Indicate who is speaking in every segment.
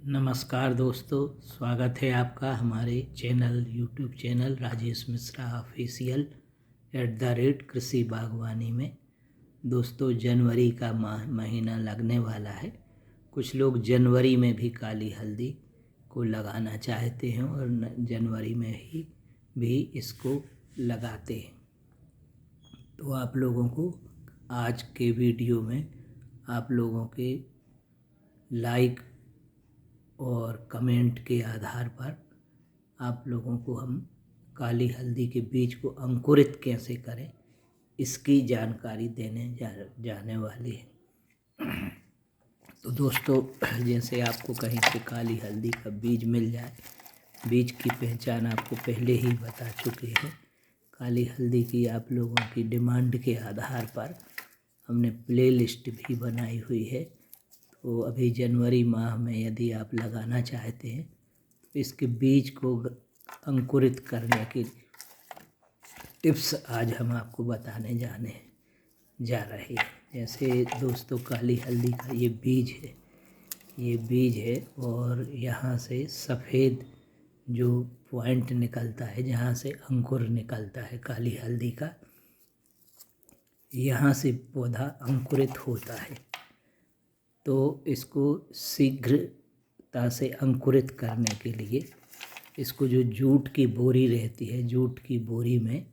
Speaker 1: नमस्कार दोस्तों, स्वागत है आपका हमारे YouTube channel Rajesh Mishra official @कृषि बागवानी में। दोस्तों, जनवरी का महीना लगने वाला है। कुछ लोग जनवरी में भी काली हल्दी को लगाना चाहते हैं और जनवरी में ही भी इसको लगाते हैं। तो आप लोगों को आज के वीडियो में आप लोगों के लाइक और कमेंट के आधार पर आप लोगों को हम काली हल्दी के बीज को अंकुरित कैसे करें इसकी जानकारी देने जाने वाली है। तो दोस्तों, जैसे आपको कहीं से काली हल्दी का बीज मिल जाए, बीज की पहचान आपको पहले ही बता चुके हैं। काली हल्दी की आप लोगों की डिमांड के आधार पर हमने प्ले लिस्ट भी बनाई हुई है। तो अभी जनवरी माह में यदि आप लगाना चाहते हैं तो इसके बीज को अंकुरित करने की टिप्स आज हम आपको बताने जा रहे हैं। जैसे दोस्तों, काली हल्दी का ये बीज है और यहाँ से सफ़ेद जो पॉइंट निकलता है, जहाँ से अंकुर निकलता है काली हल्दी का, यहाँ से पौधा अंकुरित होता है। तो इसको शीघ्रता से अंकुरित करने के लिए इसको जो जूट की बोरी रहती है, जूट की बोरी में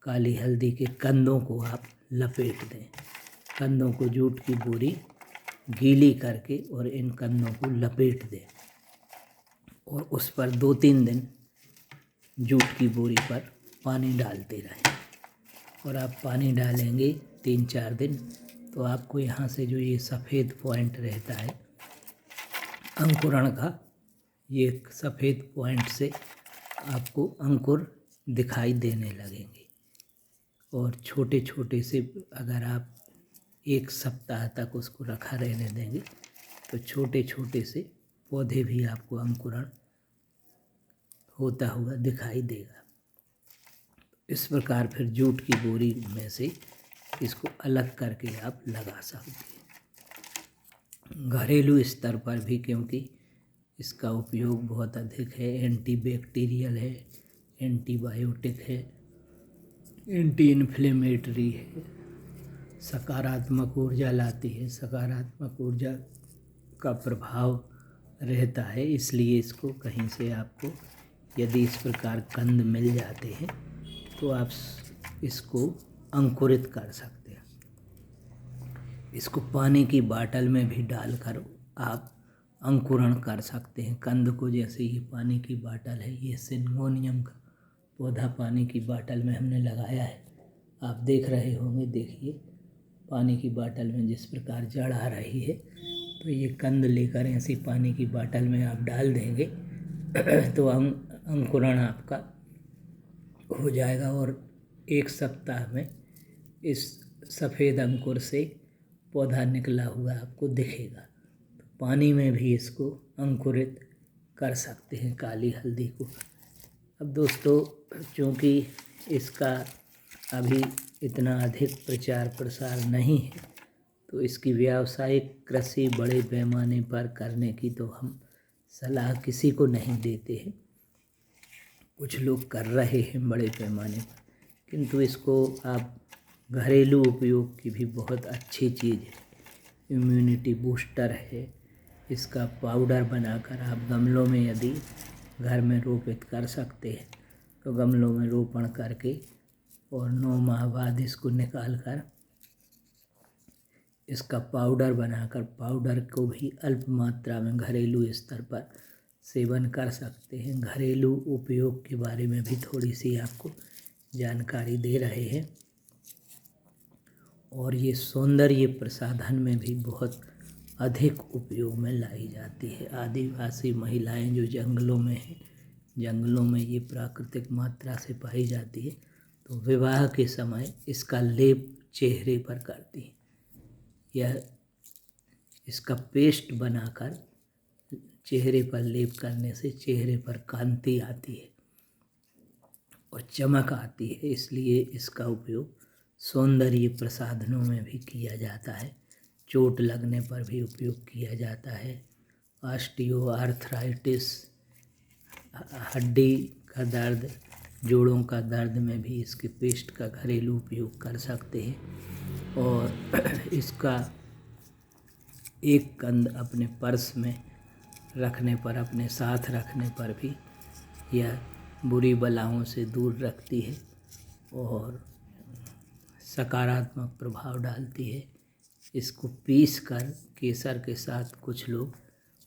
Speaker 1: काली हल्दी के कंदों को आप लपेट दें। कंदों को जूट की बोरी गीली करके और इन कंदों को लपेट दें और उस पर 2-3 दिन जूट की बोरी पर पानी डालते रहें। और आप पानी डालेंगे 3-4 दिन तो आपको यहाँ से जो ये सफ़ेद पॉइंट रहता है अंकुरण का, ये सफ़ेद पॉइंट से आपको अंकुर दिखाई देने लगेंगे। और छोटे छोटे से अगर आप 1 सप्ताह तक उसको रखा रहने देंगे तो छोटे छोटे से पौधे भी आपको अंकुरण होता हुआ दिखाई देगा। इस प्रकार फिर जूट की बोरी में से इसको अलग करके आप लगा सकते हैं। घरेलू स्तर पर भी, क्योंकि इसका उपयोग बहुत अधिक है, एंटीबैक्टीरियल है, एंटीबायोटिक है, एंटी इन्फ्लेमेटरी है, सकारात्मक ऊर्जा लाती है, सकारात्मक ऊर्जा का प्रभाव रहता है। इसलिए इसको कहीं से आपको यदि इस प्रकार कंद मिल जाते हैं तो आप इसको अंकुरित कर सकते हैं। इसको पानी की बाटल में भी डालकर आप अंकुरण कर सकते हैं कंद को। जैसे ये पानी की बाटल है, ये सिंगोनियम का पौधा पानी की बाटल में हमने लगाया है, आप देख रहे होंगे। देखिए पानी की बाटल में जिस प्रकार जड़ आ रही है, तो ये कंद लेकर ऐसी पानी की बाटल में आप डाल देंगे तो अंकुरण आपका हो जाएगा और 1 सप्ताह में इस सफ़ेद अंकुर से पौधा निकला हुआ आपको दिखेगा। तो पानी में भी इसको अंकुरित कर सकते हैं काली हल्दी को। अब दोस्तों, चूँकि इसका अभी इतना अधिक प्रचार प्रसार नहीं है तो इसकी व्यावसायिक कृषि बड़े पैमाने पर करने की तो हम सलाह किसी को नहीं देते हैं। कुछ लोग कर रहे हैं बड़े पैमाने पर, किंतु इसको आप घरेलू उपयोग की भी बहुत अच्छी चीज़ है, इम्यूनिटी बूस्टर है। इसका पाउडर बनाकर आप गमलों में यदि घर में रोपित कर सकते हैं तो गमलों में रोपण करके और 9 माह बाद इसको निकाल कर इसका पाउडर बनाकर पाउडर को भी अल्प मात्रा में घरेलू स्तर पर सेवन कर सकते हैं। घरेलू उपयोग के बारे में भी थोड़ी सी आपको जानकारी दे रहे हैं। और ये सौंदर्य प्रसाधन में भी बहुत अधिक उपयोग में लाई जाती है। आदिवासी महिलाएं जो जंगलों में हैं, जंगलों में ये प्राकृतिक मात्रा से पाई जाती है, तो विवाह के समय इसका लेप चेहरे पर करती हैं। यह इसका पेस्ट बनाकर चेहरे पर लेप करने से चेहरे पर कांति आती है और चमक आती है। इसलिए इसका उपयोग सौंदर्य प्रसाधनों में भी किया जाता है, चोट लगने पर भी उपयोग किया जाता है ऑस्टियोआर्थराइटिस, हड्डी का दर्द, जोड़ों का दर्द में भी इसके पेस्ट का घरेलू उपयोग कर सकते हैं। और इसका एक कंद अपने पर्स में रखने पर, अपने साथ रखने पर भी यह बुरी बलाओं से दूर रखती है और सकारात्मक प्रभाव डालती है। इसको पीस कर केसर के साथ कुछ लोग,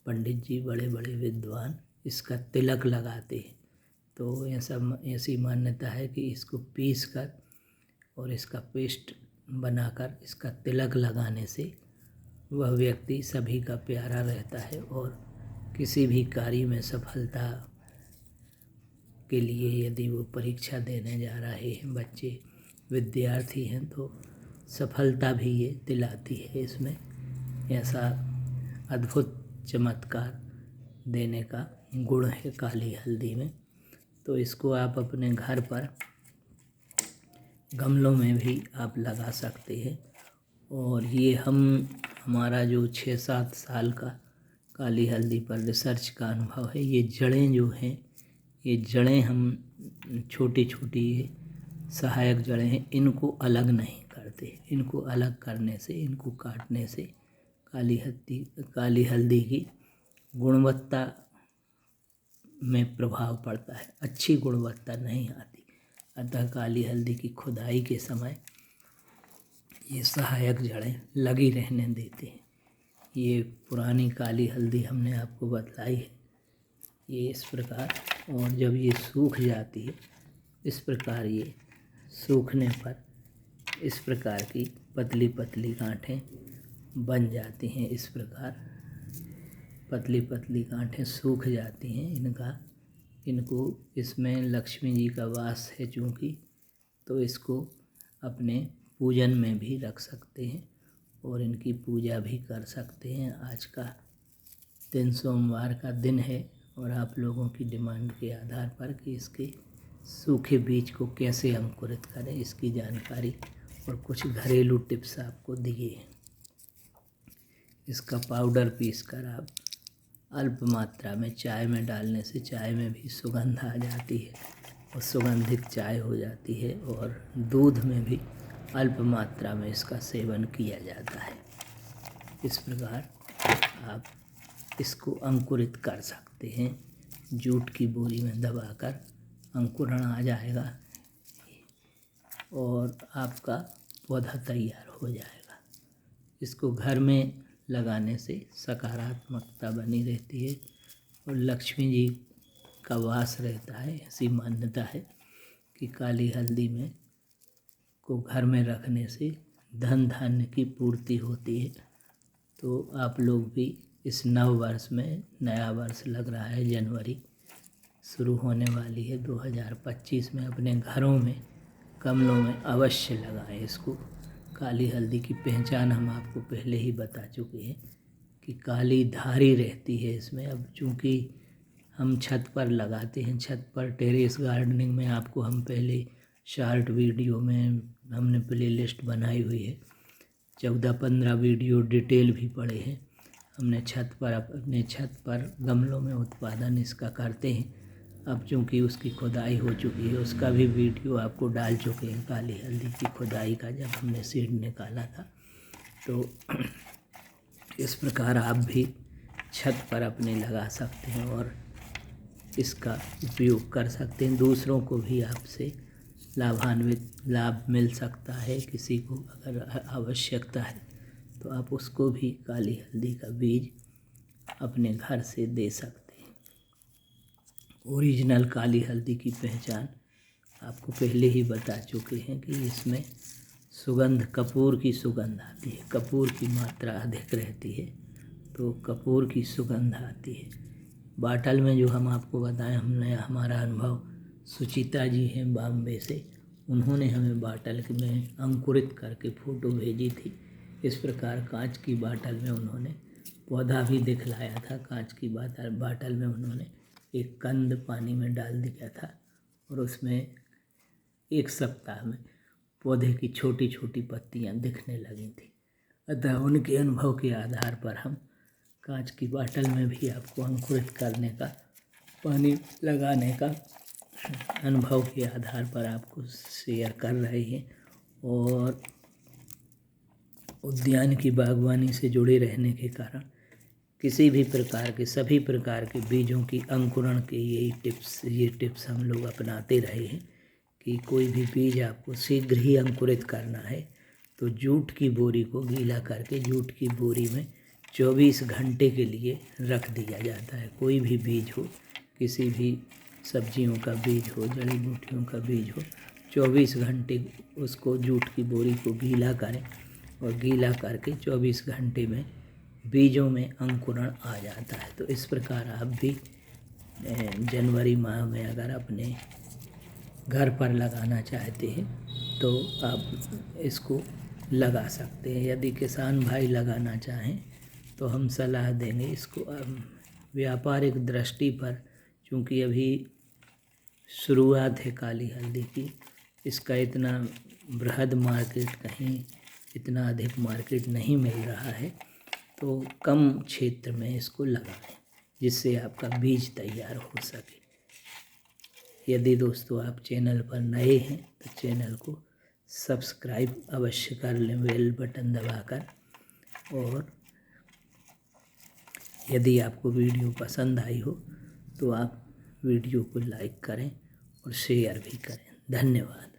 Speaker 1: पंडित जी, बड़े बड़े विद्वान, इसका तिलक लगाते हैं। तो ऐसी मान्यता है कि इसको पीस कर और इसका पेस्ट बनाकर इसका तिलक लगाने से वह व्यक्ति सभी का प्यारा रहता है और किसी भी कार्य में सफलता के लिए, यदि वो परीक्षा देने जा रहे हैं, बच्चे विद्यार्थी हैं, तो सफलता भी ये दिलाती है। इसमें ऐसा अद्भुत चमत्कार देने का गुण है काली हल्दी में। तो इसको आप अपने घर पर गमलों में भी आप लगा सकते हैं। और ये हमारा जो 6-7 साल का काली हल्दी पर रिसर्च का अनुभव है, ये जड़ें जो हैं, ये जड़ें हम छोटी छोटी सहायक जड़ें हैं, इनको अलग नहीं करते। इनको अलग करने से, इनको काटने से काली हल्दी की गुणवत्ता में प्रभाव पड़ता है, अच्छी गुणवत्ता नहीं आती। अतः काली हल्दी की खुदाई के समय ये सहायक जड़ें लगी रहने देते हैं। ये पुरानी काली हल्दी हमने आपको बतलाई है, ये इस प्रकार। और जब ये सूख जाती है इस प्रकार, ये सूखने पर इस प्रकार की पतली पतली गांठें बन जाती हैं। इस प्रकार पतली पतली गांठें सूख जाती हैं। इनको इसमें लक्ष्मी जी का वास है चूँकि, तो इसको अपने पूजन में भी रख सकते हैं और इनकी पूजा भी कर सकते हैं। आज का दिन सोमवार का दिन है और आप लोगों की डिमांड के आधार पर कि इसके सूखे बीज को कैसे अंकुरित करें, इसकी जानकारी और कुछ घरेलू टिप्स आपको दिए हैं। इसका पाउडर पीस कर आप अल्प मात्रा में चाय में डालने से चाय में भी सुगंध आ जाती है और सुगंधित चाय हो जाती है। और दूध में भी अल्प मात्रा में इसका सेवन किया जाता है। इस प्रकार आप इसको अंकुरित कर सकते हैं। जूट की बोरी में दबाकर अंकुरण आ जाएगा और आपका पौधा तैयार हो जाएगा। इसको घर में लगाने से सकारात्मकता बनी रहती है और लक्ष्मी जी का वास रहता है। ऐसी मान्यता है कि काली हल्दी में को घर में रखने से धन धान्य की पूर्ति होती है। तो आप लोग भी इस नव वर्ष में, नया वर्ष लग रहा है, जनवरी शुरू होने वाली है 2025 में, अपने घरों में गमलों में अवश्य लगाएं इसको। काली हल्दी की पहचान हम आपको पहले ही बता चुके हैं कि काली धारी रहती है इसमें। अब चूँकि हम छत पर लगाते हैं, छत पर टेरेस गार्डनिंग में आपको हम पहले शॉर्ट वीडियो में हमने प्लेलिस्ट बनाई हुई है, 14-15 वीडियो डिटेल भी पड़े हैं। हमने अपने छत पर गमलों में उत्पादन इसका करते हैं। अब चूँकि उसकी खुदाई हो चुकी है, उसका भी वीडियो आपको डाल चुके हैं, काली हल्दी की खुदाई का, जब हमने सीड निकाला था। तो इस प्रकार आप भी छत पर अपने लगा सकते हैं और इसका उपयोग कर सकते हैं। दूसरों को भी आपसे लाभ मिल सकता है। किसी को अगर आवश्यकता है तो आप उसको भी काली हल्दी का बीज अपने घर से दे सकते हैं। ओरिजिनल काली हल्दी की पहचान आपको पहले ही बता चुके हैं कि इसमें सुगंध, कपूर की सुगंध आती है। कपूर की मात्रा अधिक रहती है तो कपूर की सुगंध आती है। बाटल में जो हम आपको बताएं, हमने हमारा अनुभव सुचिता जी हैं बॉम्बे से, उन्होंने हमें बाटल में अंकुरित करके फ़ोटो भेजी थी। इस प्रकार कांच की बाटल में उन्होंने पौधा भी दिखलाया था। कांच की बाटल में उन्होंने एक कंद पानी में डाल दिया था और उसमें 1 सप्ताह में पौधे की छोटी छोटी पत्तियां दिखने लगी थी। अतः उनके अनुभव के आधार पर हम कांच की बाटल में भी आपको अंकुरित करने का, पानी लगाने का अनुभव के आधार पर आपको शेयर कर रहे हैं। और उद्यान की बागवानी से जुड़े रहने के कारण किसी भी प्रकार के, सभी प्रकार के बीजों की अंकुरण के ये टिप्स हम लोग अपनाते रहे हैं कि कोई भी बीज आपको शीघ्र ही अंकुरित करना है तो जूट की बोरी को गीला करके जूट की बोरी में 24 घंटे के लिए रख दिया जाता है। कोई भी बीज हो, किसी भी सब्जियों का बीज हो, जड़ी बूटियों का बीज हो, 24 घंटे उसको जूट की बोरी को गीला करें और गीला करके 24 घंटे में बीजों में अंकुरण आ जाता है। तो इस प्रकार आप भी जनवरी माह में अगर अपने घर पर लगाना चाहते हैं तो आप इसको लगा सकते हैं। यदि किसान भाई लगाना चाहें तो हम सलाह देंगे इसको व्यापारिक दृष्टि पर, क्योंकि अभी शुरुआत है काली हल्दी की, इसका इतना बृहद मार्केट, कहीं इतना अधिक मार्केट नहीं मिल रहा है, तो कम क्षेत्र में इसको लगाएं जिससे आपका बीज तैयार हो सके। यदि दोस्तों आप चैनल पर नए हैं तो चैनल को सब्सक्राइब अवश्य कर लें बेल बटन दबाकर। और यदि आपको वीडियो पसंद आई हो तो आप वीडियो को लाइक करें और शेयर भी करें। धन्यवाद।